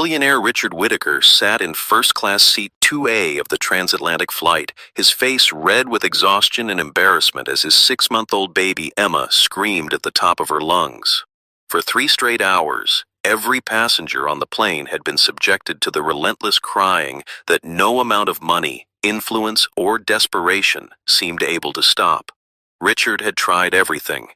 Billionaire Richard Whitaker sat in first-class seat 2A of the transatlantic flight, his face red with exhaustion and embarrassment as his 6-month-old baby Emma screamed at the top of her lungs. For 3 straight hours, every passenger on the plane had been subjected to the relentless crying that no amount of money, influence, or desperation seemed able to stop. Richard had tried everything.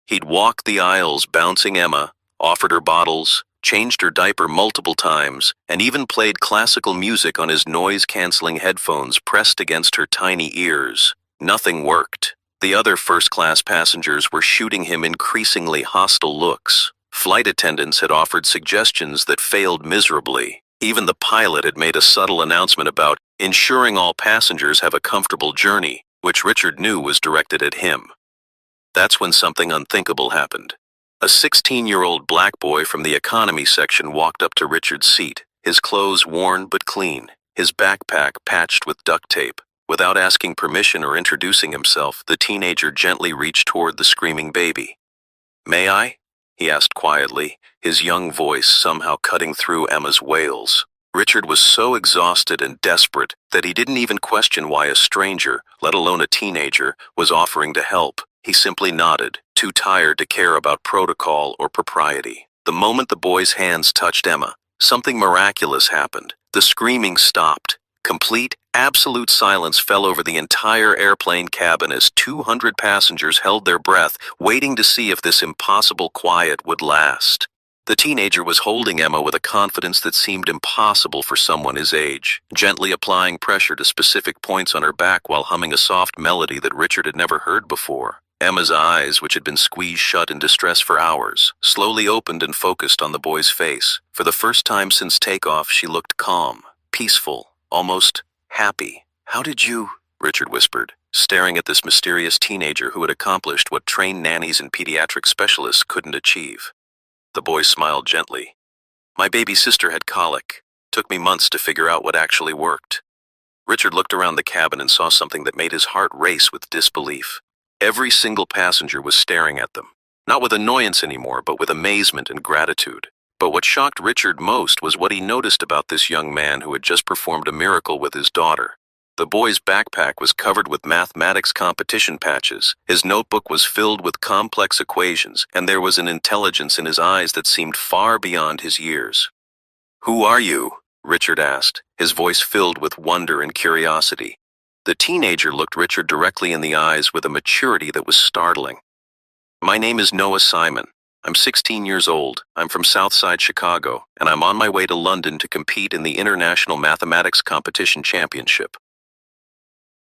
He'd walked the aisles bouncing Emma, offered her bottles, changed her diaper multiple times, and even played classical music on his noise-canceling headphones pressed against her tiny ears. Nothing worked. The other first-class passengers were shooting him increasingly hostile looks. Flight attendants had offered suggestions that failed miserably. Even the pilot had made a subtle announcement about ensuring all passengers have a comfortable journey, which Richard knew was directed at him. That's when something unthinkable happened. A 16-year-old black boy from the economy section walked up to Richard's seat, his clothes worn but clean, his backpack patched with duct tape. Without asking permission or introducing himself, the teenager gently reached toward the screaming baby. "May I?" he asked quietly, his young voice somehow cutting through Emma's wails. Richard was so exhausted and desperate that he didn't even question why a stranger, let alone a teenager, was offering to help. He simply nodded, too tired to care about protocol or propriety. The moment the boy's hands touched Emma, something miraculous happened. The screaming stopped. Complete, absolute silence fell over the entire airplane cabin as 200 passengers held their breath, waiting to see if this impossible quiet would last. The teenager was holding Emma with a confidence that seemed impossible for someone his age, gently applying pressure to specific points on her back while humming a soft melody that Richard had never heard before. Emma's eyes, which had been squeezed shut in distress for hours, slowly opened and focused on the boy's face. For the first time since takeoff, she looked calm, peaceful, almost happy. "How did you?" Richard whispered, staring at this mysterious teenager who had accomplished what trained nannies and pediatric specialists couldn't achieve. The boy smiled gently. "My baby sister had colic. Took me months to figure out what actually worked." Richard looked around the cabin and saw something that made his heart race with disbelief. Every single passenger was staring at them, not with annoyance anymore, but with amazement and gratitude. But what shocked Richard most was what he noticed about this young man who had just performed a miracle with his daughter. The boy's backpack was covered with mathematics competition patches, his notebook was filled with complex equations, and there was an intelligence in his eyes that seemed far beyond his years. "Who are you?" Richard asked, his voice filled with wonder and curiosity. The teenager looked Richard directly in the eyes with a maturity that was startling. "My name is Noah Simon. I'm 16 years old. I'm from Southside, Chicago, and I'm on my way to London to compete in the International Mathematics Competition Championship."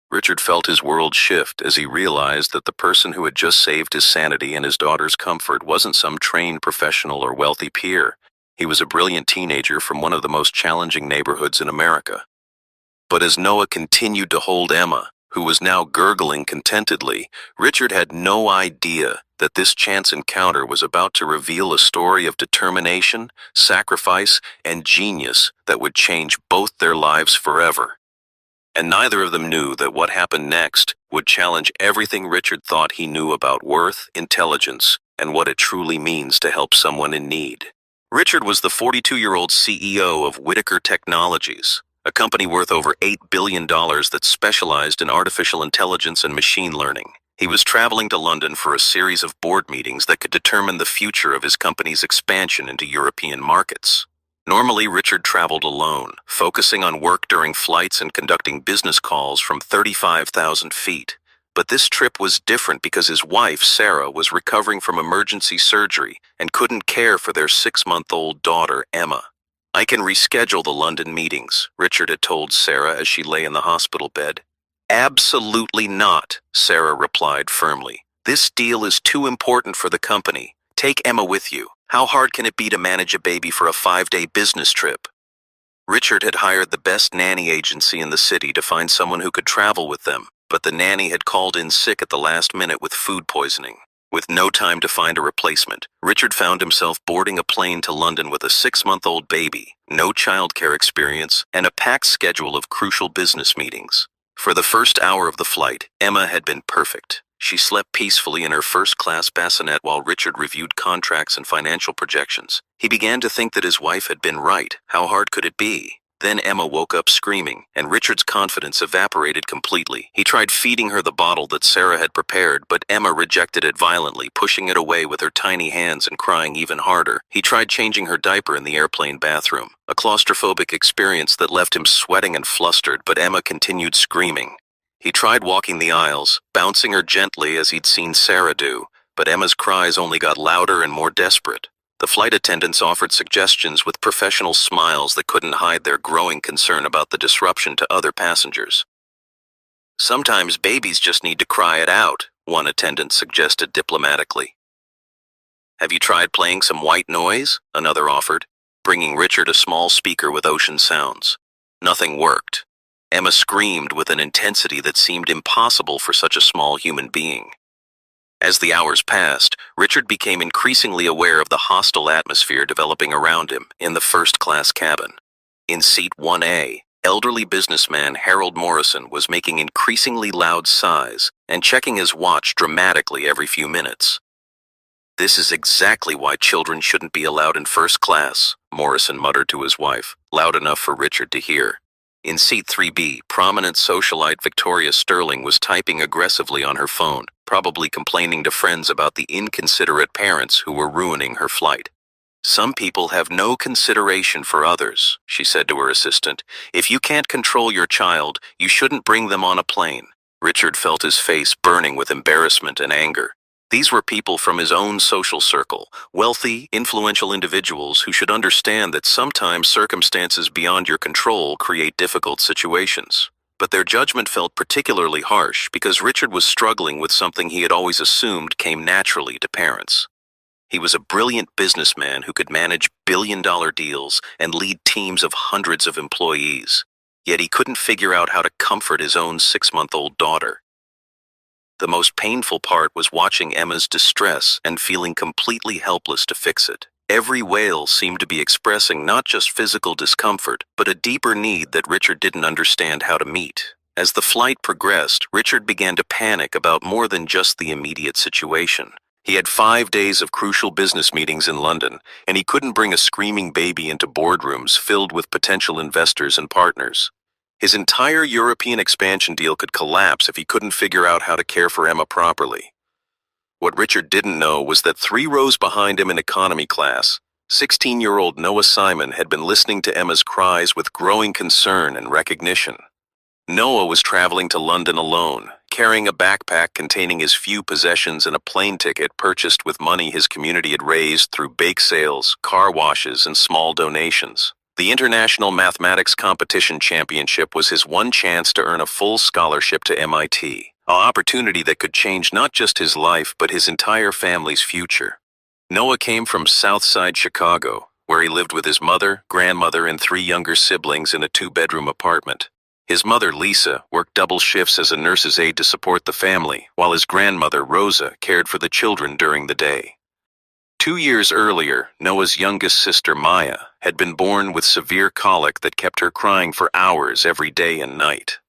Richard felt his world shift as he realized that the person who had just saved his sanity and his daughter's comfort wasn't some trained professional or wealthy peer. He was a brilliant teenager from one of the most challenging neighborhoods in America. But as Noah continued to hold Emma, who was now gurgling contentedly, Richard had no idea that this chance encounter was about to reveal a story of determination, sacrifice, and genius that would change both their lives forever. And neither of them knew that what happened next would challenge everything Richard thought he knew about worth, intelligence, and what it truly means to help someone in need. Richard was the 42-year-old CEO of Whitaker Technologies, a company worth over $8 billion that specialized in artificial intelligence and machine learning. He was traveling to London for a series of board meetings that could determine the future of his company's expansion into European markets. Normally, Richard traveled alone, focusing on work during flights and conducting business calls from 35,000 feet. But this trip was different because his wife, Sarah, was recovering from emergency surgery and couldn't care for their 6-month-old daughter, Emma. "I can reschedule the London meetings," Richard had told Sarah as she lay in the hospital bed. "Absolutely not," Sarah replied firmly. "This deal is too important for the company. Take Emma with you. How hard can it be to manage a baby for a 5-day business trip?" Richard had hired the best nanny agency in the city to find someone who could travel with them, but the nanny had called in sick at the last minute with food poisoning. With no time to find a replacement, Richard found himself boarding a plane to London with a 6-month-old baby, no childcare experience, and a packed schedule of crucial business meetings. For the first hour of the flight, Emma had been perfect. She slept peacefully in her first-class bassinet while Richard reviewed contracts and financial projections. He began to think that his wife had been right. How hard could it be? Then Emma woke up screaming, and Richard's confidence evaporated completely. He tried feeding her the bottle that Sarah had prepared, but Emma rejected it violently, pushing it away with her tiny hands and crying even harder. He tried changing her diaper in the airplane bathroom, a claustrophobic experience that left him sweating and flustered, but Emma continued screaming. He tried walking the aisles, bouncing her gently as he'd seen Sarah do, but Emma's cries only got louder and more desperate. The flight attendants offered suggestions with professional smiles that couldn't hide their growing concern about the disruption to other passengers. "Sometimes babies just need to cry it out," one attendant suggested diplomatically. "Have you tried playing some white noise?" another offered, bringing Richard a small speaker with ocean sounds. Nothing worked. Emma screamed with an intensity that seemed impossible for such a small human being. As the hours passed, Richard became increasingly aware of the hostile atmosphere developing around him in the first-class cabin. In seat 1A, elderly businessman Harold Morrison was making increasingly loud sighs and checking his watch dramatically every few minutes. "This is exactly why children shouldn't be allowed in first class," Morrison muttered to his wife, loud enough for Richard to hear. In seat 3B, prominent socialite Victoria Sterling was typing aggressively on her phone, probably complaining to friends about the inconsiderate parents who were ruining her flight. "Some people have no consideration for others," she said to her assistant. "If you can't control your child, you shouldn't bring them on a plane." Richard felt his face burning with embarrassment and anger. These were people from his own social circle, wealthy, influential individuals who should understand that sometimes circumstances beyond your control create difficult situations. But their judgment felt particularly harsh because Richard was struggling with something he had always assumed came naturally to parents. He was a brilliant businessman who could manage billion-dollar deals and lead teams of hundreds of employees. Yet he couldn't figure out how to comfort his own 6-month-old daughter. The most painful part was watching Emma's distress and feeling completely helpless to fix it. Every wail seemed to be expressing not just physical discomfort, but a deeper need that Richard didn't understand how to meet. As the flight progressed, Richard began to panic about more than just the immediate situation. He had 5 days of crucial business meetings in London, and he couldn't bring a screaming baby into boardrooms filled with potential investors and partners. His entire European expansion deal could collapse if he couldn't figure out how to care for Emma properly. What Richard didn't know was that 3 rows behind him in economy class, 16-year-old Noah Simon had been listening to Emma's cries with growing concern and recognition. Noah was traveling to London alone, carrying a backpack containing his few possessions and a plane ticket purchased with money his community had raised through bake sales, car washes, and small donations. The International Mathematics Competition Championship was his one chance to earn a full scholarship to MIT, an opportunity that could change not just his life but his entire family's future. Noah came from Southside, Chicago, where he lived with his mother, grandmother, and 3 younger siblings in a 2-bedroom apartment. His mother, Lisa, worked double shifts as a nurse's aide to support the family, while his grandmother, Rosa, cared for the children during the day. 2 years earlier, Noah's youngest sister, Maya, had been born with severe colic that kept her crying for hours every day and night.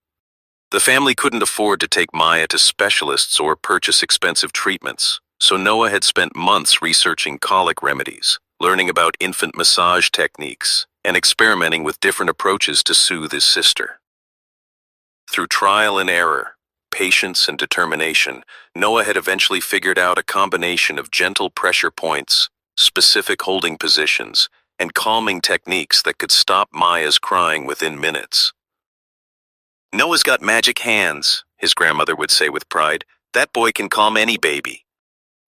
The family couldn't afford to take Maya to specialists or purchase expensive treatments, so Noah had spent months researching colic remedies, learning about infant massage techniques, and experimenting with different approaches to soothe his sister. Through trial and error, patience and determination, Noah had eventually figured out a combination of gentle pressure points, specific holding positions, and calming techniques that could stop Maya's crying within minutes. "Noah's got magic hands," his grandmother would say with pride. "That boy can calm any baby."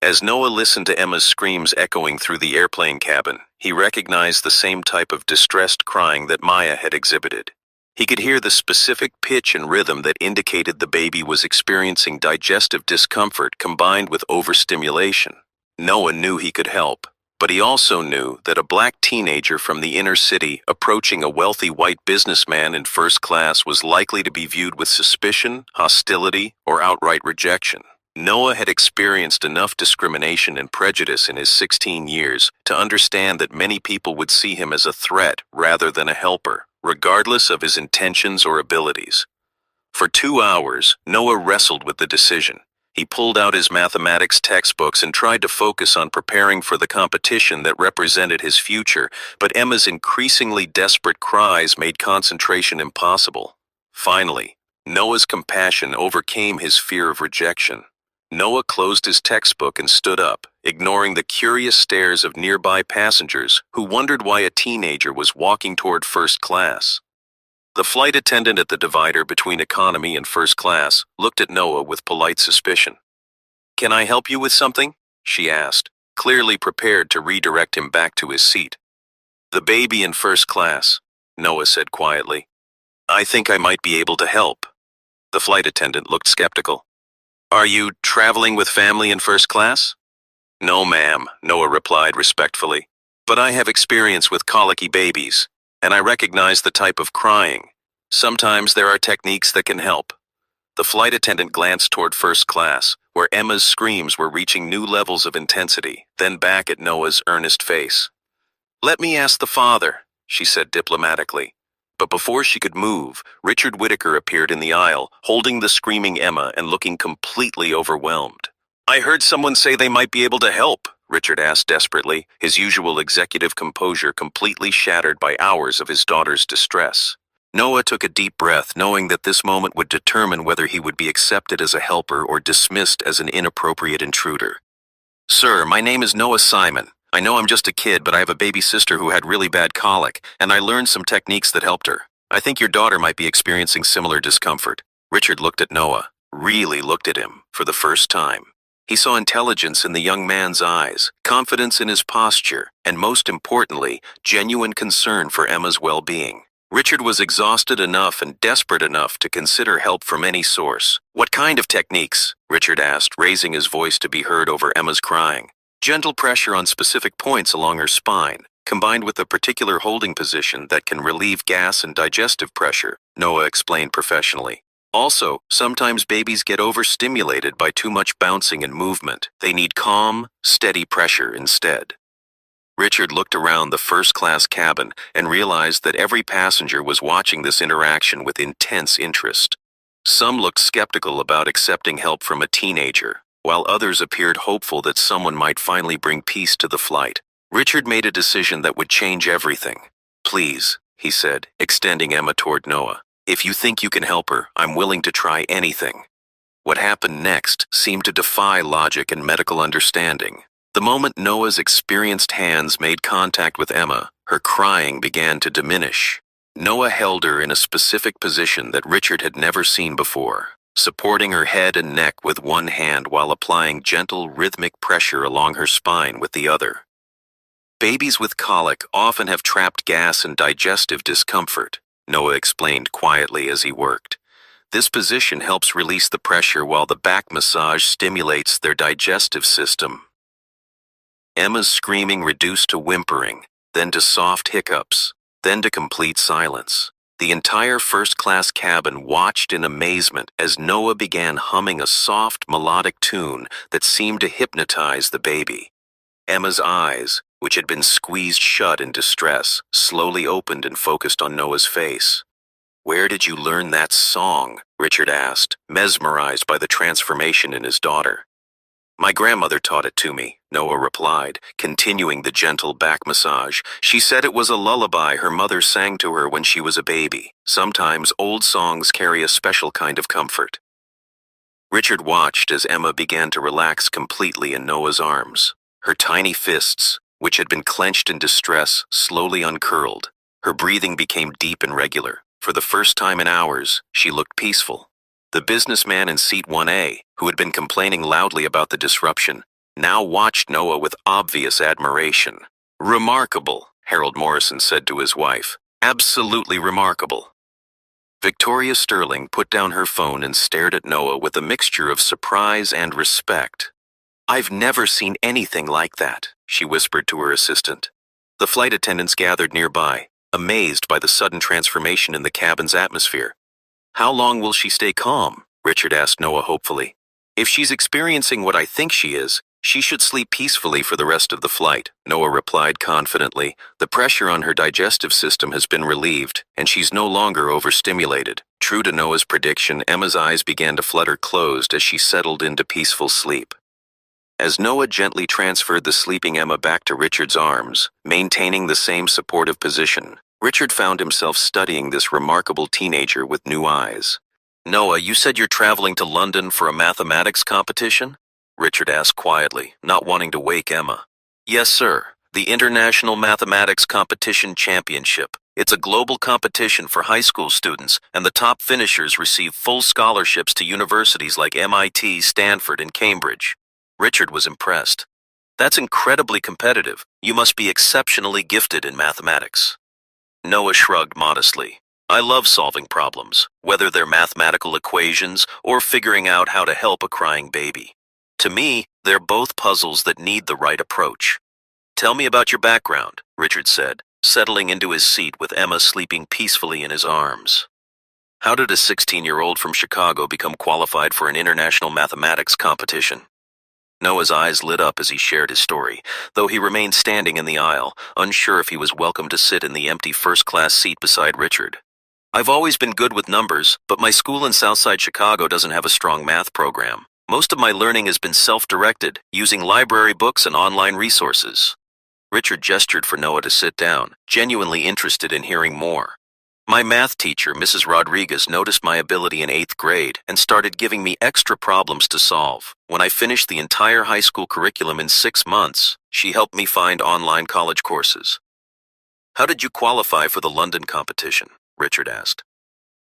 As Noah listened to Emma's screams echoing through the airplane cabin, he recognized the same type of distressed crying that Maya had exhibited. He could hear the specific pitch and rhythm that indicated the baby was experiencing digestive discomfort combined with overstimulation. Noah knew he could help, but he also knew that a black teenager from the inner city approaching a wealthy white businessman in first class was likely to be viewed with suspicion, hostility, or outright rejection. Noah had experienced enough discrimination and prejudice in his 16 years to understand that many people would see him as a threat rather than a helper, regardless of his intentions or abilities. For 2 hours, Noah wrestled with the decision. He pulled out his mathematics textbooks and tried to focus on preparing for the competition that represented his future, but Emma's increasingly desperate cries made concentration impossible. Finally, Noah's compassion overcame his fear of rejection. Noah closed his textbook and stood up, ignoring the curious stares of nearby passengers who wondered why a teenager was walking toward first class. The flight attendant at the divider between economy and first class looked at Noah with polite suspicion. "Can I help you with something?" she asked, clearly prepared to redirect him back to his seat. "The baby in first class," Noah said quietly. "I think I might be able to help." The flight attendant looked skeptical. "Are you traveling with family in first class?" "No, ma'am," Noah replied respectfully. "But I have experience with colicky babies, and I recognize the type of crying. Sometimes there are techniques that can help." The flight attendant glanced toward first class, where Emma's screams were reaching new levels of intensity, then back at Noah's earnest face. "Let me ask the father," she said diplomatically. But before she could move, Richard Whitaker appeared in the aisle, holding the screaming Emma and looking completely overwhelmed. "I heard someone say they might be able to help," Richard asked desperately, his usual executive composure completely shattered by hours of his daughter's distress. Noah took a deep breath, knowing that this moment would determine whether he would be accepted as a helper or dismissed as an inappropriate intruder. "Sir, my name is Noah Simon. I know I'm just a kid, but I have a baby sister who had really bad colic, and I learned some techniques that helped her. I think your daughter might be experiencing similar discomfort." Richard looked at Noah, really looked at him, for the first time. He saw intelligence in the young man's eyes, confidence in his posture, and most importantly, genuine concern for Emma's well-being. Richard was exhausted enough and desperate enough to consider help from any source. "What kind of techniques?" Richard asked, raising his voice to be heard over Emma's crying. "Gentle pressure on specific points along her spine, combined with a particular holding position that can relieve gas and digestive pressure," Noah explained professionally. "Also, sometimes babies get overstimulated by too much bouncing and movement. They need calm, steady pressure instead." Richard looked around the first-class cabin and realized that every passenger was watching this interaction with intense interest. Some looked skeptical about accepting help from a teenager, while others appeared hopeful that someone might finally bring peace to the flight. Richard made a decision that would change everything. "Please," he said, extending Emma toward Noah. "If you think you can help her, I'm willing to try anything." What happened next seemed to defy logic and medical understanding. The moment Noah's experienced hands made contact with Emma, her crying began to diminish. Noah held her in a specific position that Richard had never seen before, supporting her head and neck with one hand while applying gentle, rhythmic pressure along her spine with the other. "Babies with colic often have trapped gas and digestive discomfort," Noah explained quietly as he worked. "This position helps release the pressure while the back massage stimulates their digestive system." Emma's screaming reduced to whimpering, then to soft hiccups, then to complete silence. The entire first-class cabin watched in amazement as Noah began humming a soft, melodic tune that seemed to hypnotize the baby. Emma's eyes, which had been squeezed shut in distress, slowly opened and focused on Noah's face. "Where did you learn that song?" Richard asked, mesmerized by the transformation in his daughter. "My grandmother taught it to me," Noah replied, continuing the gentle back massage. "She said it was a lullaby her mother sang to her when she was a baby. Sometimes old songs carry a special kind of comfort." Richard watched as Emma began to relax completely in Noah's arms. Her tiny fists, which had been clenched in distress, slowly uncurled. Her breathing became deep and regular. For the first time in hours, she looked peaceful. The businessman in seat 1A, who had been complaining loudly about the disruption, now watched Noah with obvious admiration. "Remarkable," Harold Morrison said to his wife. "Absolutely remarkable." Victoria Sterling put down her phone and stared at Noah with a mixture of surprise and respect. "I've never seen anything like that," she whispered to her assistant. The flight attendants gathered nearby, amazed by the sudden transformation in the cabin's atmosphere. "How long will she stay calm?" Richard asked Noah hopefully. "If she's experiencing what I think she is, she should sleep peacefully for the rest of the flight," Noah replied confidently. "The pressure on her digestive system has been relieved, and she's no longer overstimulated. True to Noah's prediction, Emma's eyes began to flutter closed as she settled into peaceful sleep. As Noah gently transferred the sleeping Emma back to Richard's arms, maintaining the same supportive position, Richard found himself studying this remarkable teenager with new eyes. "Noah, you said you're traveling to London for a mathematics competition?" Richard asked quietly, not wanting to wake Emma. "Yes, sir. The International Mathematics Competition Championship. It's a global competition for high school students, and the top finishers receive full scholarships to universities like MIT, Stanford, and Cambridge." Richard was impressed. "That's incredibly competitive. You must be exceptionally gifted in mathematics." Noah shrugged modestly. "I love solving problems, whether they're mathematical equations or figuring out how to help a crying baby. To me, they're both puzzles that need the right approach." "Tell me about your background," Richard said, settling into his seat with Emma sleeping peacefully in his arms. "How did a 16-year-old from Chicago become qualified for an international mathematics competition?" Noah's eyes lit up as he shared his story, though he remained standing in the aisle, unsure if he was welcome to sit in the empty first-class seat beside Richard. "I've always been good with numbers, but my school in Southside Chicago doesn't have a strong math program. Most of my learning has been self-directed, using library books and online resources." Richard gestured for Noah to sit down, genuinely interested in hearing more. "My math teacher, Mrs. Rodriguez, noticed my ability in 8th grade and started giving me extra problems to solve. When I finished the entire high school curriculum in 6 months, she helped me find online college courses." "How did you qualify for the London competition?" Richard asked.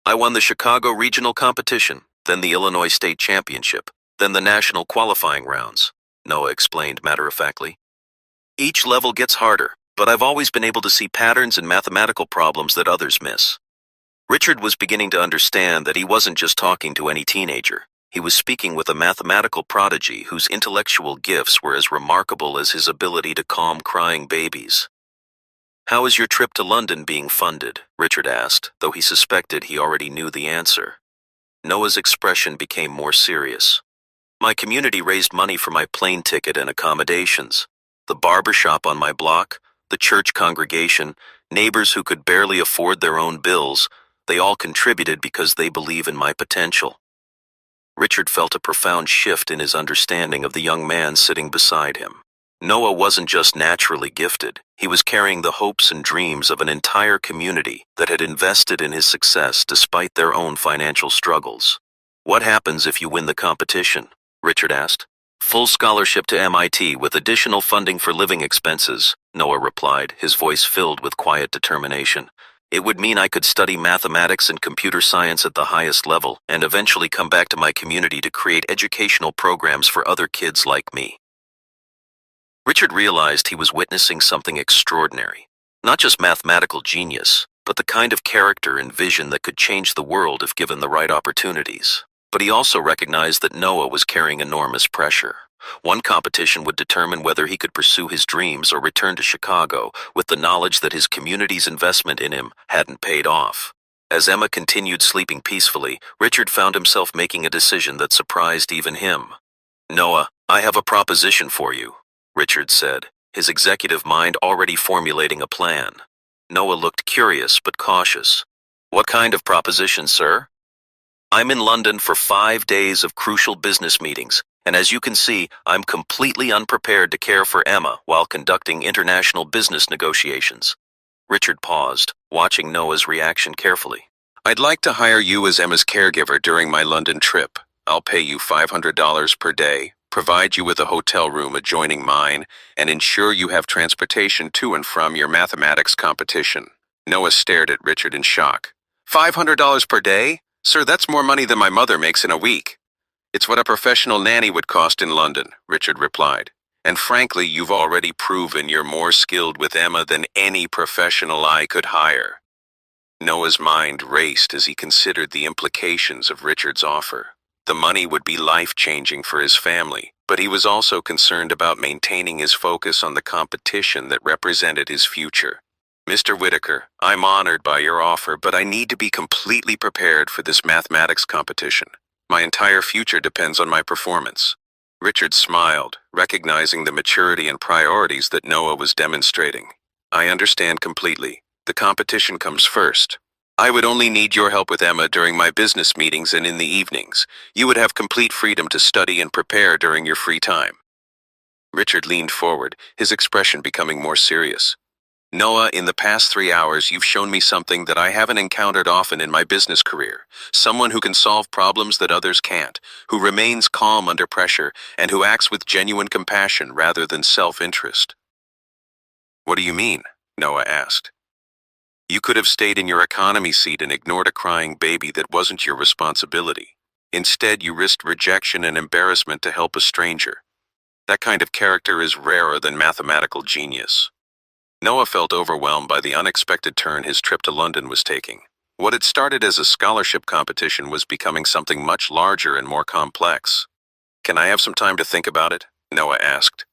"I won the Chicago Regional Competition, then the Illinois State Championship, then the national qualifying rounds," Noah explained matter-of-factly. "Each level gets harder, but I've always been able to see patterns in mathematical problems that others miss." Richard was beginning to understand that he wasn't just talking to any teenager. He was speaking with a mathematical prodigy whose intellectual gifts were as remarkable as his ability to calm crying babies. "How is your trip to London being funded?" Richard asked, though he suspected he already knew the answer. Noah's expression became more serious. "My community raised money for my plane ticket and accommodations. The barber shop on my block, the church congregation, neighbors who could barely afford their own bills, they all contributed because they believe in my potential." Richard felt a profound shift in his understanding of the young man sitting beside him. Noah wasn't just naturally gifted, he was carrying the hopes and dreams of an entire community that had invested in his success despite their own financial struggles. "What happens if you win the competition?" Richard asked. "Full scholarship to MIT with additional funding for living expenses," Noah replied, his voice filled with quiet determination. "It would mean I could study mathematics and computer science at the highest level and eventually come back to my community to create educational programs for other kids like me." Richard realized he was witnessing something extraordinary. Not just mathematical genius, but the kind of character and vision that could change the world if given the right opportunities. But he also recognized that Noah was carrying enormous pressure. One competition would determine whether he could pursue his dreams or return to Chicago with the knowledge that his community's investment in him hadn't paid off. As Emma continued sleeping peacefully, Richard found himself making a decision that surprised even him. "Noah, I have a proposition for you," Richard said, his executive mind already formulating a plan. Noah looked curious but cautious. "What kind of proposition, sir?" "I'm in London for 5 days of crucial business meetings, and as you can see, I'm completely unprepared to care for Emma while conducting international business negotiations." Richard paused, watching Noah's reaction carefully. "I'd like to hire you as Emma's caregiver during my London trip. I'll pay you $500 per day, provide you with a hotel room adjoining mine, and ensure you have transportation to and from your mathematics competition." Noah stared at Richard in shock. $500 per day? Sir, that's more money than my mother makes in a week. "It's what a professional nanny would cost in London," Richard replied. "And frankly, you've already proven you're more skilled with Emma than any professional I could hire." Noah's mind raced as he considered the implications of Richard's offer. The money would be life-changing for his family, but he was also concerned about maintaining his focus on the competition that represented his future. "Mr. Whitaker, I'm honored by your offer, but I need to be completely prepared for this mathematics competition. My entire future depends on my performance." Richard smiled, recognizing the maturity and priorities that Noah was demonstrating. "I understand completely. The competition comes first. I would only need your help with Emma during my business meetings and in the evenings. You would have complete freedom to study and prepare during your free time. Richard leaned forward, his expression becoming more serious. Noah, in the past 3 hours, you've shown me something that I haven't encountered often in my business career. Someone who can solve problems that others can't, who remains calm under pressure, and who acts with genuine compassion rather than self-interest. What do you mean? Noah asked. You could have stayed in your economy seat and ignored a crying baby that wasn't your responsibility. Instead, you risked rejection and embarrassment to help a stranger. That kind of character is rarer than mathematical genius. Noah felt overwhelmed by the unexpected turn his trip to London was taking. What had started as a scholarship competition was becoming something much larger and more complex. Can I have some time to think about it? Noah asked.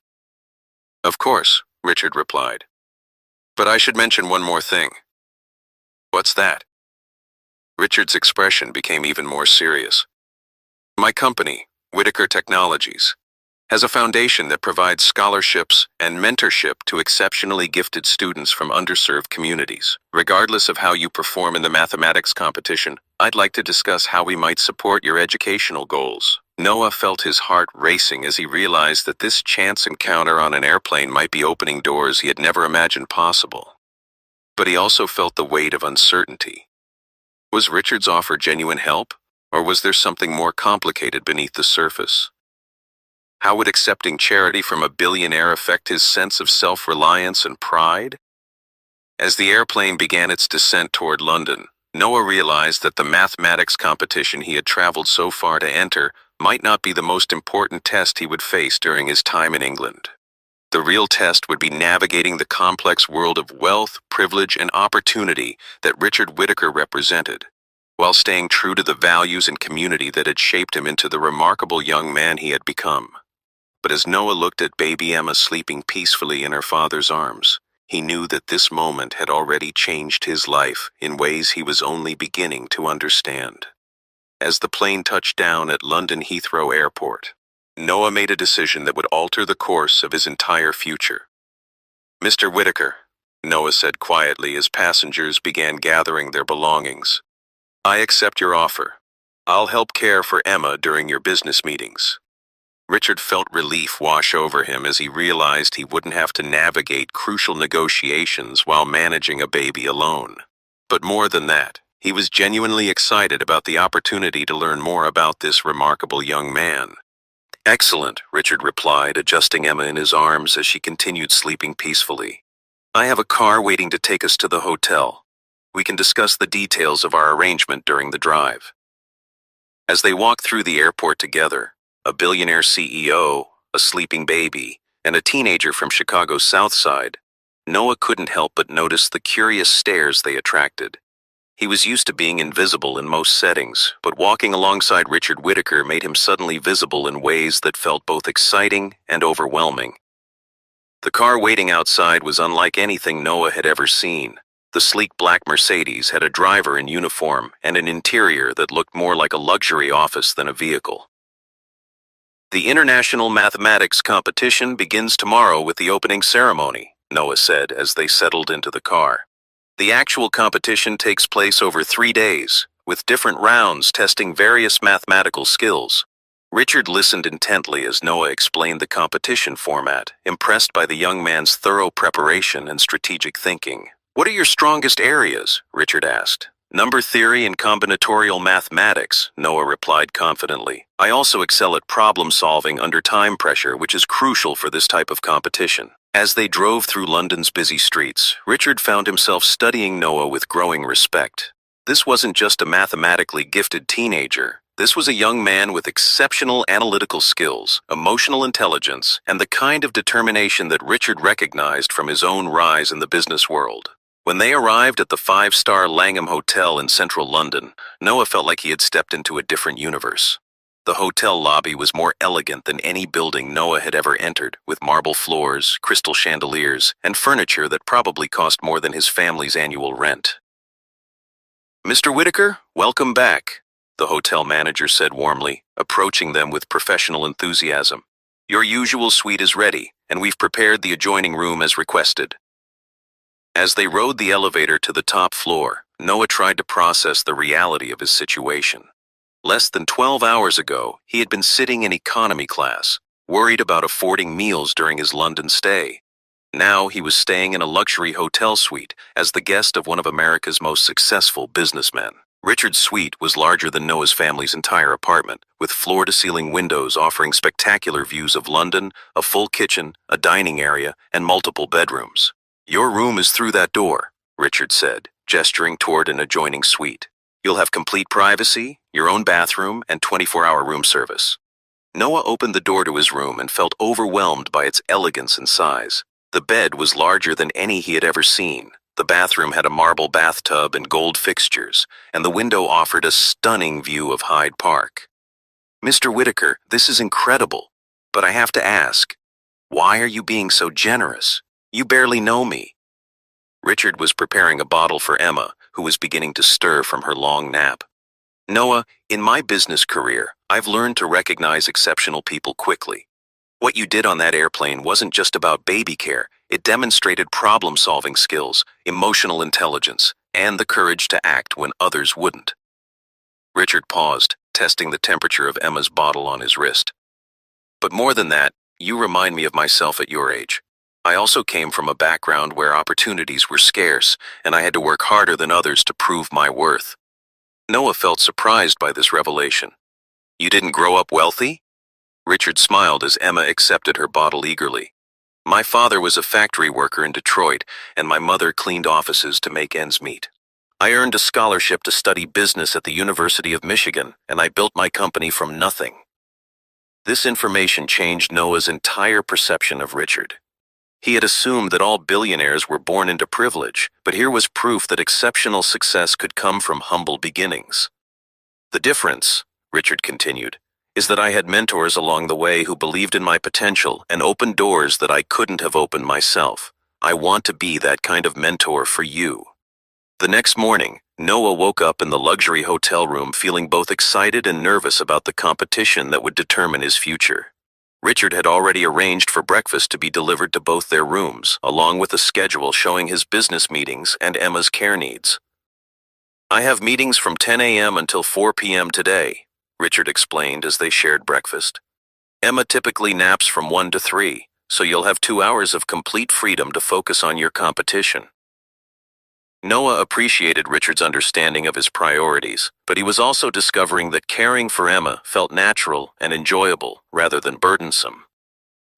Of course, Richard replied. But I should mention one more thing. What's that? Richard's expression became even more serious. My company, Whitaker Technologies, has a foundation that provides scholarships and mentorship to exceptionally gifted students from underserved communities. Regardless of how you perform in the mathematics competition, I'd like to discuss how we might support your educational goals. Noah felt his heart racing as he realized that this chance encounter on an airplane might be opening doors he had never imagined possible. But he also felt the weight of uncertainty. Was Richard's offer genuine help, or was there something more complicated beneath the surface? How would accepting charity from a billionaire affect his sense of self-reliance and pride? As the airplane began its descent toward London, Noah realized that the mathematics competition he had traveled so far to enter might not be the most important test he would face during his time in England. The real test would be navigating the complex world of wealth, privilege, and opportunity that Richard Whitaker represented, while staying true to the values and community that had shaped him into the remarkable young man he had become. But as Noah looked at baby Emma sleeping peacefully in her father's arms, he knew that this moment had already changed his life in ways he was only beginning to understand. As the plane touched down at London Heathrow Airport, Noah made a decision that would alter the course of his entire future. Mr. Whitaker, Noah said quietly as passengers began gathering their belongings, I accept your offer. I'll help care for Emma during your business meetings. Richard felt relief wash over him as he realized he wouldn't have to navigate crucial negotiations while managing a baby alone. But more than that, he was genuinely excited about the opportunity to learn more about this remarkable young man. Excellent, Richard replied, adjusting Emma in his arms as she continued sleeping peacefully. I have a car waiting to take us to the hotel. We can discuss the details of our arrangement during the drive. As they walked through the airport together, a billionaire CEO, a sleeping baby, and a teenager from Chicago's Southside, Noah couldn't help but notice the curious stares they attracted. He was used to being invisible in most settings, but walking alongside Richard Whitaker made him suddenly visible in ways that felt both exciting and overwhelming. The car waiting outside was unlike anything Noah had ever seen. The sleek black Mercedes had a driver in uniform and an interior that looked more like a luxury office than a vehicle. The International Mathematics Competition begins tomorrow with the opening ceremony, Noah said as they settled into the car. The actual competition takes place over 3 days, with different rounds testing various mathematical skills. Richard listened intently as Noah explained the competition format, impressed by the young man's thorough preparation and strategic thinking. What are your strongest areas? Richard asked. Number theory and combinatorial mathematics, Noah replied confidently. I also excel at problem solving under time pressure, which is crucial for this type of competition. As they drove through London's busy streets, Richard found himself studying Noah with growing respect. This wasn't just a mathematically gifted teenager. This was a young man with exceptional analytical skills, emotional intelligence, and the kind of determination that Richard recognized from his own rise in the business world. When they arrived at the 5-star Langham Hotel in central London, Noah felt like he had stepped into a different universe. The hotel lobby was more elegant than any building Noah had ever entered, with marble floors, crystal chandeliers, and furniture that probably cost more than his family's annual rent. Mr. Whitaker, welcome back, the hotel manager said warmly, approaching them with professional enthusiasm. Your usual suite is ready, and we've prepared the adjoining room as requested. As they rode the elevator to the top floor, Noah tried to process the reality of his situation. Less than 12 hours ago, he had been sitting in economy class, worried about affording meals during his London stay. Now he was staying in a luxury hotel suite as the guest of one of America's most successful businessmen. Richard's suite was larger than Noah's family's entire apartment, with floor-to-ceiling windows offering spectacular views of London, a full kitchen, a dining area, and multiple bedrooms. "Your room is through that door," Richard said, gesturing toward an adjoining suite. "You'll have complete privacy, your own bathroom, and 24-hour room service." Noah opened the door to his room and felt overwhelmed by its elegance and size. The bed was larger than any he had ever seen. The bathroom had a marble bathtub and gold fixtures, and the window offered a stunning view of Hyde Park. "Mr. Whitaker, this is incredible, but I have to ask, why are you being so generous? You barely know me." Richard was preparing a bottle for Emma, who was beginning to stir from her long nap. "Noah, in my business career, I've learned to recognize exceptional people quickly. What you did on that airplane wasn't just about baby care. It demonstrated problem-solving skills, emotional intelligence, and the courage to act when others wouldn't." Richard paused, testing the temperature of Emma's bottle on his wrist. "But more than that, you remind me of myself at your age. I also came from a background where opportunities were scarce, and I had to work harder than others to prove my worth." Noah felt surprised by this revelation. "You didn't grow up wealthy?" Richard smiled as Emma accepted her bottle eagerly. "My father was a factory worker in Detroit, and my mother cleaned offices to make ends meet. I earned a scholarship to study business at the University of Michigan, and I built my company from nothing." This information changed Noah's entire perception of Richard. He had assumed that all billionaires were born into privilege, but here was proof that exceptional success could come from humble beginnings. "The difference," Richard continued, "is that I had mentors along the way who believed in my potential and opened doors that I couldn't have opened myself. I want to be that kind of mentor for you." The next morning, Noah woke up in the luxury hotel room feeling both excited and nervous about the competition that would determine his future. Richard had already arranged for breakfast to be delivered to both their rooms, along with a schedule showing his business meetings and Emma's care needs. "I have meetings from 10 a.m. until 4 p.m. today," Richard explained as they shared breakfast. "Emma typically naps from 1 to 3, so you'll have 2 hours of complete freedom to focus on your competition." Noah appreciated Richard's understanding of his priorities, but he was also discovering that caring for Emma felt natural and enjoyable rather than burdensome.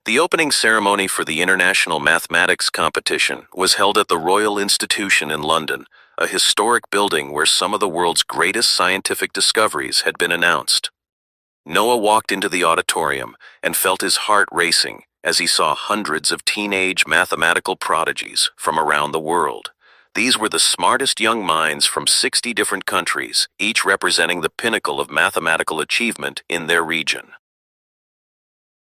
The opening ceremony for the International Mathematics Competition was held at the Royal Institution in London, a historic building where some of the world's greatest scientific discoveries had been announced. Noah walked into the auditorium and felt his heart racing as he saw hundreds of teenage mathematical prodigies from around the world. These were the smartest young minds from 60 different countries, each representing the pinnacle of mathematical achievement in their region.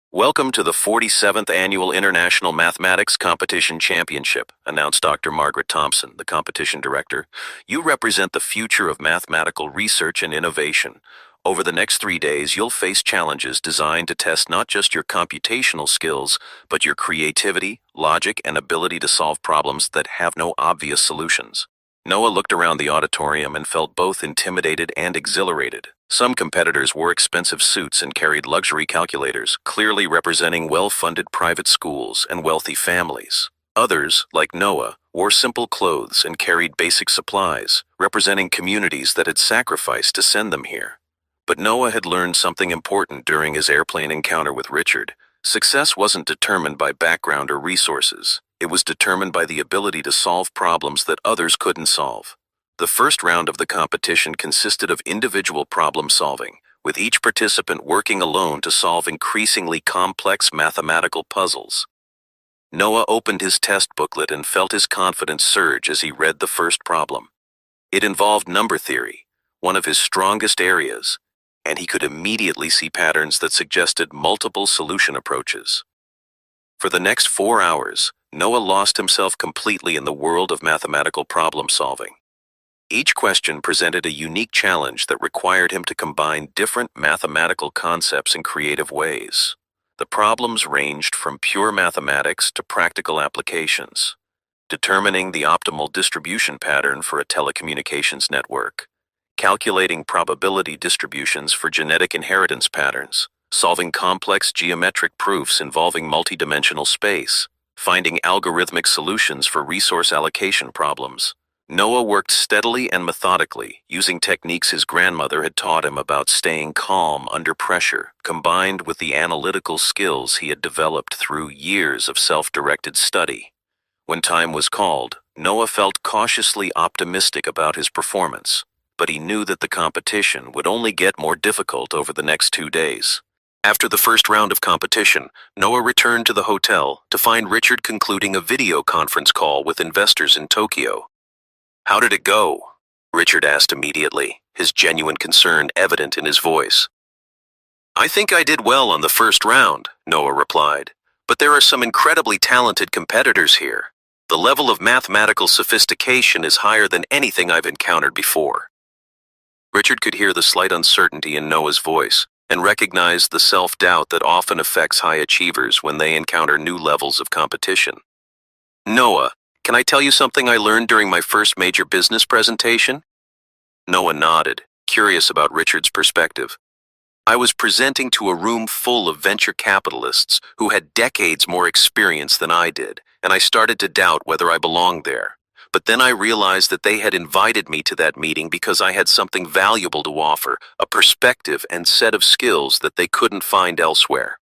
"Welcome to the 47th Annual International Mathematics Competition Championship," announced Dr. Margaret Thompson, the competition director. "You represent the future of mathematical research and innovation. Over the next 3 days, you'll face challenges designed to test not just your computational skills, but your creativity, logic, and ability to solve problems that have no obvious solutions." Noah looked around the auditorium and felt both intimidated and exhilarated. Some competitors wore expensive suits and carried luxury calculators, clearly representing well-funded private schools and wealthy families. Others, like Noah, wore simple clothes and carried basic supplies, representing communities that had sacrificed to send them here. But Noah had learned something important during his airplane encounter with Richard. Success wasn't determined by background or resources. It was determined by the ability to solve problems that others couldn't solve. The first round of the competition consisted of individual problem solving, with each participant working alone to solve increasingly complex mathematical puzzles. Noah opened his test booklet and felt his confidence surge as he read the first problem. It involved number theory, one of his strongest areas, and he could immediately see patterns that suggested multiple solution approaches. For the next 4 hours, Noah lost himself completely in the world of mathematical problem solving. Each question presented a unique challenge that required him to combine different mathematical concepts in creative ways. The problems ranged from pure mathematics to practical applications. determining the optimal distribution pattern for a telecommunications network, calculating probability distributions for genetic inheritance patterns, solving complex geometric proofs involving multidimensional space, finding algorithmic solutions for resource allocation problems. Noah worked steadily and methodically, using techniques his grandmother had taught him about staying calm under pressure, combined with the analytical skills he had developed through years of self-directed study. When time was called, Noah felt cautiously optimistic about his performance, but he knew that the competition would only get more difficult over the next 2 days. After the first round of competition, Noah returned to the hotel to find Richard concluding a video conference call with investors in Tokyo. "How did it go?" Richard asked immediately, his genuine concern evident in his voice. "I think I did well on the first round," Noah replied, "but there are some incredibly talented competitors here. The level of mathematical sophistication is higher than anything I've encountered before." Richard could hear the slight uncertainty in Noah's voice and recognized the self-doubt that often affects high achievers when they encounter new levels of competition. "Noah, can I tell you something I learned during my first major business presentation?" Noah nodded, curious about Richard's perspective. "I was presenting to a room full of venture capitalists who had decades more experience than I did, and I started to doubt whether I belonged there. But then I realized that they had invited me to that meeting because I had something valuable to offer, a perspective and set of skills that they couldn't find elsewhere."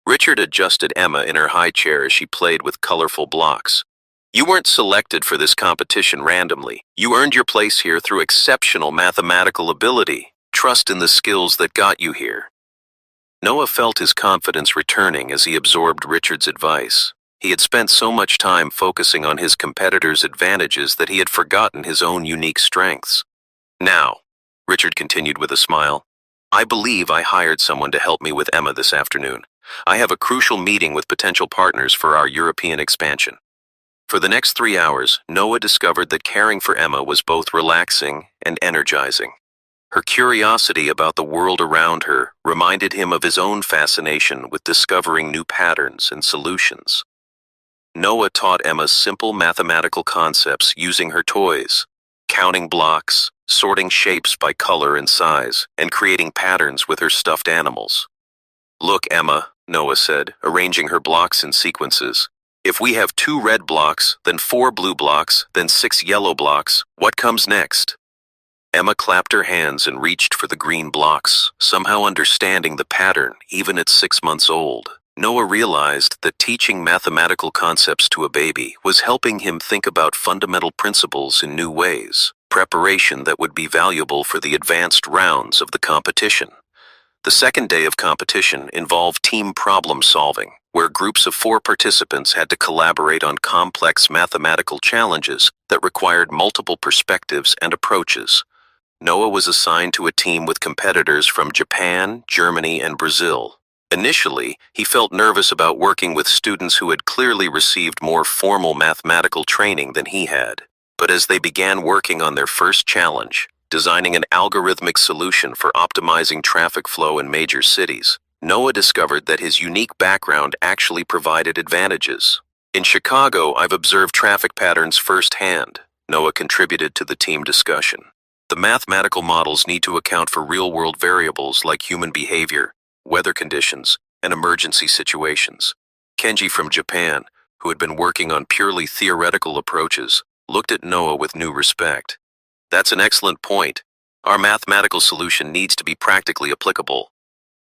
Richard adjusted Emma in her high chair as she played with colorful blocks. "You weren't selected for this competition randomly. You earned your place here through exceptional mathematical ability. Trust in the skills that got you here." Noah felt his confidence returning as he absorbed Richard's advice. He had spent so much time focusing on his competitors' advantages that he had forgotten his own unique strengths. "Now," Richard continued with a smile, "I believe I hired someone to help me with Emma this afternoon. I have a crucial meeting with potential partners for our European expansion." For the next 3 hours, Noah discovered that caring for Emma was both relaxing and energizing. Her curiosity about the world around her reminded him of his own fascination with discovering new patterns and solutions. Noah taught Emma simple mathematical concepts using her toys, counting blocks, sorting shapes by color and size, and creating patterns with her stuffed animals. "Look, Emma," Noah said, arranging her blocks in sequences. "If we have 2 red blocks, then 4 blue blocks, then 6 yellow blocks, what comes next?" Emma clapped her hands and reached for the green blocks, somehow understanding the pattern even at 6 months old. Noah realized that teaching mathematical concepts to a baby was helping him think about fundamental principles in new ways, preparation that would be valuable for the advanced rounds of the competition. The second day of competition involved team problem solving, where groups of 4 participants had to collaborate on complex mathematical challenges that required multiple perspectives and approaches. Noah was assigned to a team with competitors from Japan, Germany, and Brazil. Initially, he felt nervous about working with students who had clearly received more formal mathematical training than he had. But as they began working on their first challenge, designing an algorithmic solution for optimizing traffic flow in major cities, Noah discovered that his unique background actually provided advantages. "In Chicago, I've observed traffic patterns firsthand," Noah contributed to the team discussion. "The mathematical models need to account for real-world variables like human behavior, weather conditions, and emergency situations." Kenji from Japan, who had been working on purely theoretical approaches, looked at Noah with new respect. "That's an excellent point. Our mathematical solution needs to be practically applicable."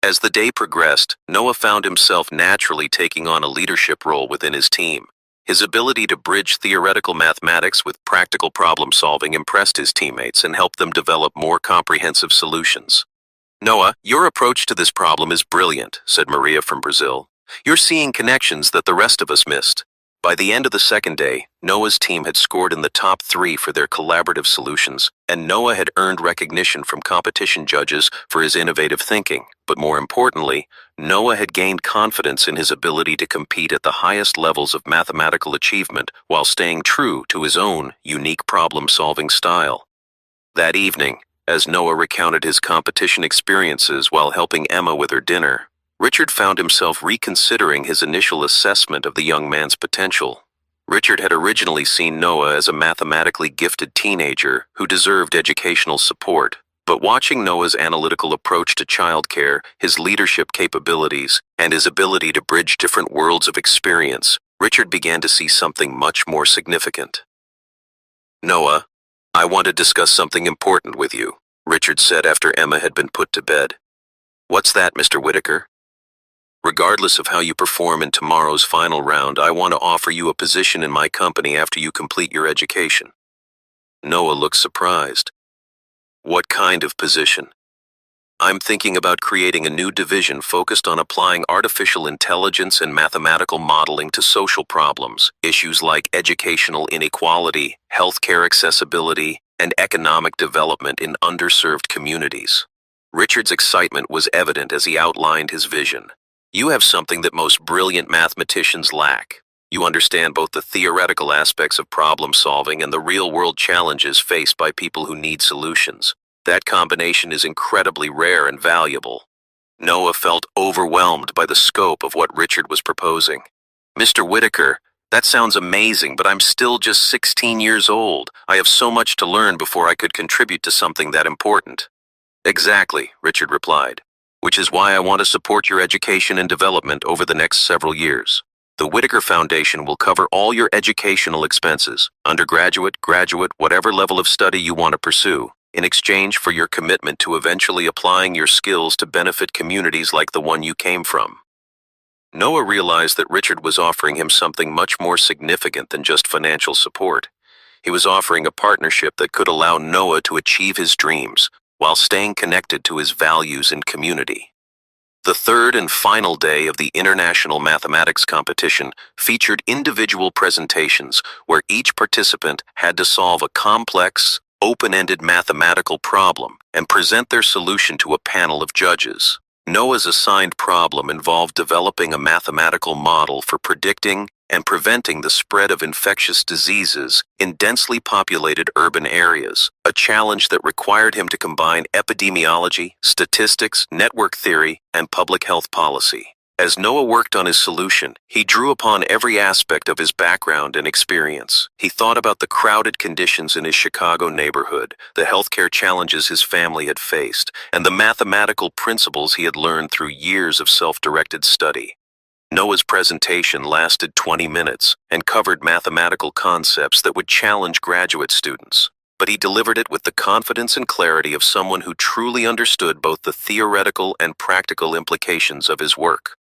As the day progressed, Noah found himself naturally taking on a leadership role within his team. His ability to bridge theoretical mathematics with practical problem solving impressed his teammates and helped them develop more comprehensive solutions. "Noah, your approach to this problem is brilliant," said Maria from Brazil. "You're seeing connections that the rest of us missed." By the end of the second day, Noah's team had scored in the top 3 for their collaborative solutions, and Noah had earned recognition from competition judges for his innovative thinking. But more importantly, Noah had gained confidence in his ability to compete at the highest levels of mathematical achievement while staying true to his own unique problem-solving style. That evening, as Noah recounted his competition experiences while helping Emma with her dinner, Richard found himself reconsidering his initial assessment of the young man's potential. Richard had originally seen Noah as a mathematically gifted teenager who deserved educational support, but watching Noah's analytical approach to childcare, his leadership capabilities, and his ability to bridge different worlds of experience, Richard began to see something much more significant. "Noah, I want to discuss something important with you," Richard said after Emma had been put to bed. "What's that, Mr. Whitaker?" "Regardless of how you perform in tomorrow's final round, I want to offer you a position in my company after you complete your education." Noah looked surprised. "What kind of position?" "I'm thinking about creating a new division focused on applying artificial intelligence and mathematical modeling to social problems, issues like educational inequality, healthcare accessibility, and economic development in underserved communities." Richard's excitement was evident as he outlined his vision. "You have something that most brilliant mathematicians lack. You understand both the theoretical aspects of problem solving and the real-world challenges faced by people who need solutions. That combination is incredibly rare and valuable." Noah felt overwhelmed by the scope of what Richard was proposing. "Mr. Whitaker, that sounds amazing, but I'm still just 16 years old. I have so much to learn before I could contribute to something that important." "Exactly," Richard replied, "which is why I want to support your education and development over the next several years. The Whitaker Foundation will cover all your educational expenses, undergraduate, graduate, whatever level of study you want to pursue, in exchange for your commitment to eventually applying your skills to benefit communities like the one you came from." Noah realized that Richard was offering him something much more significant than just financial support. He was offering a partnership that could allow Noah to achieve his dreams while staying connected to his values and community. The third and final day of the International Mathematics Competition featured individual presentations where each participant had to solve a complex, open-ended mathematical problem and present their solution to a panel of judges. Noah's assigned problem involved developing a mathematical model for predicting and preventing the spread of infectious diseases in densely populated urban areas, a challenge that required him to combine epidemiology, statistics, network theory, and public health policy. As Noah worked on his solution, he drew upon every aspect of his background and experience. He thought about the crowded conditions in his Chicago neighborhood, the healthcare challenges his family had faced, and the mathematical principles he had learned through years of self-directed study. Noah's presentation lasted 20 minutes and covered mathematical concepts that would challenge graduate students, but he delivered it with the confidence and clarity of someone who truly understood both the theoretical and practical implications of his work.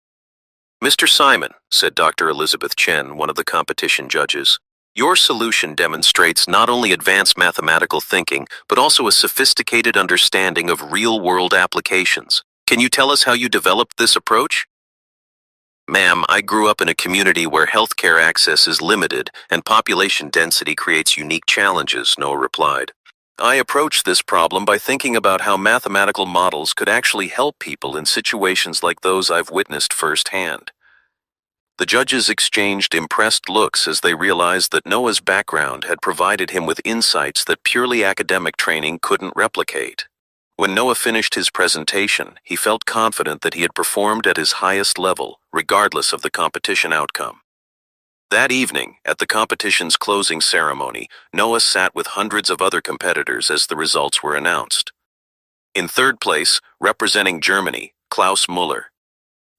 "Mr. Simon," said Dr. Elizabeth Chen, one of the competition judges, "your solution demonstrates not only advanced mathematical thinking, but also a sophisticated understanding of real-world applications. Can you tell us how you developed this approach?" "Ma'am, I grew up in a community where healthcare access is limited and population density creates unique challenges," Noah replied. "I approached this problem by thinking about how mathematical models could actually help people in situations like those I've witnessed firsthand." The judges exchanged impressed looks as they realized that Noah's background had provided him with insights that purely academic training couldn't replicate. When Noah finished his presentation, he felt confident that he had performed at his highest level, regardless of the competition outcome. That evening, at the competition's closing ceremony, Noah sat with hundreds of other competitors as the results were announced. In third place, representing Germany, Klaus Muller.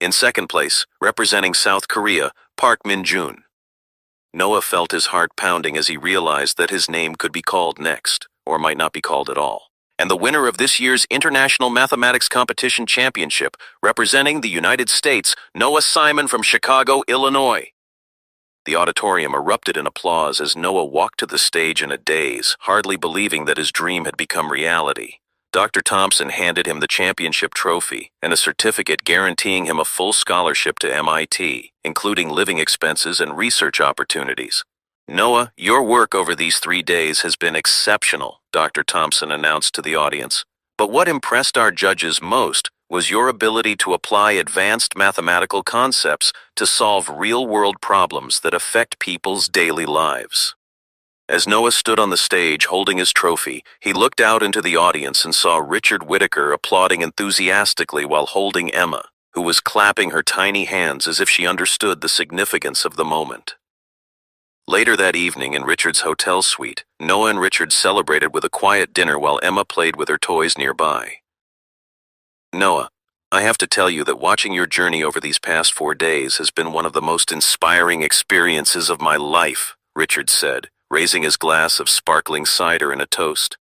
In second place, representing South Korea, Park Min-jun. Noah felt his heart pounding as he realized that his name could be called next, or might not be called at all. And the winner of this year's International Mathematics Competition Championship, representing the United States, Noah Simon from Chicago, Illinois. The auditorium erupted in applause as Noah walked to the stage in a daze, hardly believing that his dream had become reality. Dr. Thompson handed him the championship trophy and a certificate guaranteeing him a full scholarship to MIT, including living expenses and research opportunities. "Noah, your work over these 3 days has been exceptional," Dr. Thompson announced to the audience. "But what impressed our judges most was your ability to apply advanced mathematical concepts to solve real-world problems that affect people's daily lives." As Noah stood on the stage holding his trophy, he looked out into the audience and saw Richard Whitaker applauding enthusiastically while holding Emma, who was clapping her tiny hands as if she understood the significance of the moment. Later that evening in Richard's hotel suite, Noah and Richard celebrated with a quiet dinner while Emma played with her toys nearby. Noah, I have to tell you that watching your journey over these past 4 days has been one of the most inspiring experiences of my life, Richard said, raising his glass of sparkling cider in a toast.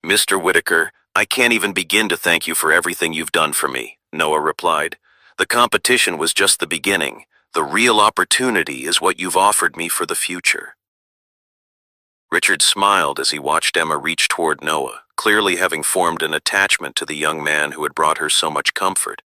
Mr. Whitaker, I can't even begin to thank you for everything you've done for me, Noah replied. The competition was just the beginning. The real opportunity is what you've offered me for the future. Richard smiled as he watched Emma reach toward Noah, clearly having formed an attachment to the young man who had brought her so much comfort.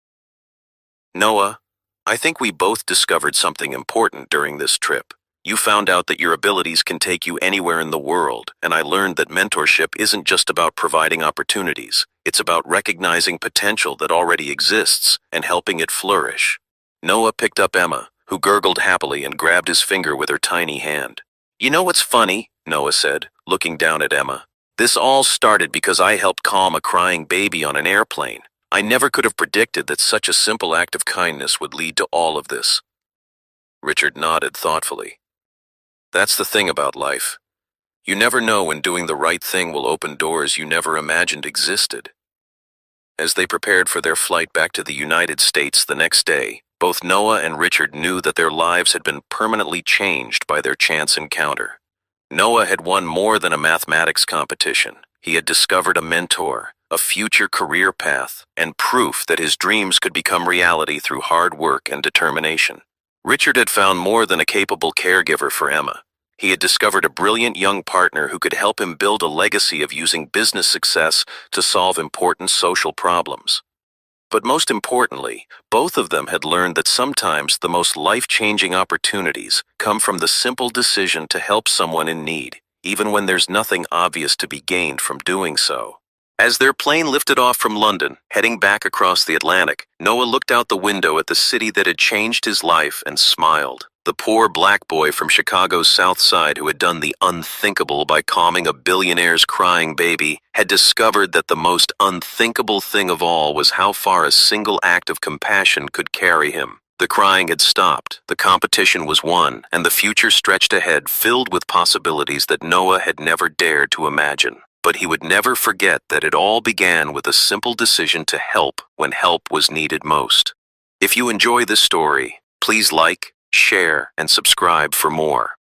Noah, I think we both discovered something important during this trip. You found out that your abilities can take you anywhere in the world, and I learned that mentorship isn't just about providing opportunities. It's about recognizing potential that already exists and helping it flourish. Noah picked up Emma, who gurgled happily and grabbed his finger with her tiny hand. You know what's funny? Noah said, looking down at Emma. This all started because I helped calm a crying baby on an airplane. I never could have predicted that such a simple act of kindness would lead to all of this. Richard nodded thoughtfully. That's the thing about life. You never know when doing the right thing will open doors you never imagined existed. As they prepared for their flight back to the United States the next day, both Noah and Richard knew that their lives had been permanently changed by their chance encounter. Noah had won more than a mathematics competition. He had discovered a mentor, a future career path, and proof that his dreams could become reality through hard work and determination. Richard had found more than a capable caregiver for Emma. He had discovered a brilliant young partner who could help him build a legacy of using business success to solve important social problems. But most importantly, both of them had learned that sometimes the most life-changing opportunities come from the simple decision to help someone in need, even when there's nothing obvious to be gained from doing so. As their plane lifted off from London, heading back across the Atlantic, Noah looked out the window at the city that had changed his life and smiled. The poor black boy from Chicago's Southside who had done the unthinkable by calming a billionaire's crying baby had discovered that the most unthinkable thing of all was how far a single act of compassion could carry him. The crying had stopped, the competition was won, and the future stretched ahead filled with possibilities that Noah had never dared to imagine. But he would never forget that it all began with a simple decision to help when help was needed most. If you enjoy this story, please like, share, and subscribe for more.